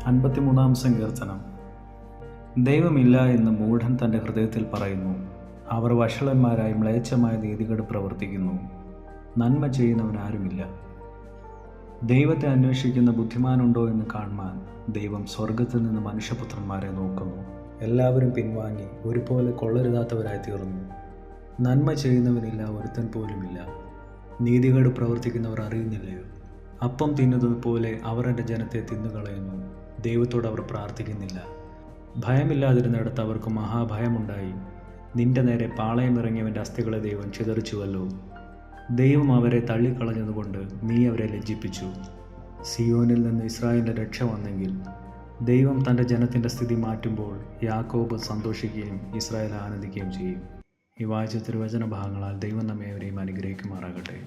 53 സങ്കീർത്തനം. ദൈവമില്ല എന്ന് മൂഢൻ തൻ്റെ ഹൃദയത്തിൽ പറയുന്നു. അവർ വഷളന്മാരായി മ്ലേച്ഛമായ നീതികേട് പ്രവർത്തിക്കുന്നു. നന്മ ചെയ്യുന്നവനാരുമില്ല. ദൈവത്തെ അന്വേഷിക്കുന്ന ബുദ്ധിമാനുണ്ടോ എന്ന് കാണുവാൻ ദൈവം സ്വർഗത്തിൽ നിന്ന് മനുഷ്യപുത്രന്മാരെ നോക്കുന്നു. എല്ലാവരും പിൻവാങ്ങി ഒരുപോലെ കൊള്ളരുതാത്തവരായി തീർന്നു. നന്മ ചെയ്യുന്നവനില്ല, ഒരുത്തൻ പോലുമില്ല. നീതികേട് പ്രവർത്തിക്കുന്നവർ അറിയുന്നില്ലയോ? അപ്പം തിന്നുന്നത് പോലെ അവർ എൻ്റെ ജനത്തെ തിന്നുകളയുന്നു. ദൈവത്തോട് അവർ പ്രാർത്ഥിക്കുന്നില്ല. ഭയമില്ലാതിരുന്നിടത്ത് അവർക്ക് മഹാഭയമുണ്ടായി. നിന്റെ നേരെ പാളയമിറങ്ങിയവൻ്റെ അസ്ഥികളെ ദൈവം ചിതറിച്ചുവല്ലോ. ദൈവം അവരെ തള്ളിക്കളഞ്ഞതുകൊണ്ട് നീ അവരെ ലജ്ജിപ്പിച്ചു. സിയോനിൽ നിന്ന് ഇസ്രായേലിൻ്റെ രക്ഷ വന്നെങ്കിൽ, ദൈവം തൻ്റെ ജനത്തിൻ്റെ സ്ഥിതി മാറ്റുമ്പോൾ യാക്കോബ് സന്തോഷിക്കുകയും ഇസ്രായേൽ ആനന്ദിക്കുകയും ചെയ്യും. ഈ വായിച്ച തിരുവചന ഭാഗങ്ങളാൽ ദൈവം നമ്മെ അവരെയും അനുഗ്രഹിക്കുമാറാകട്ടെ.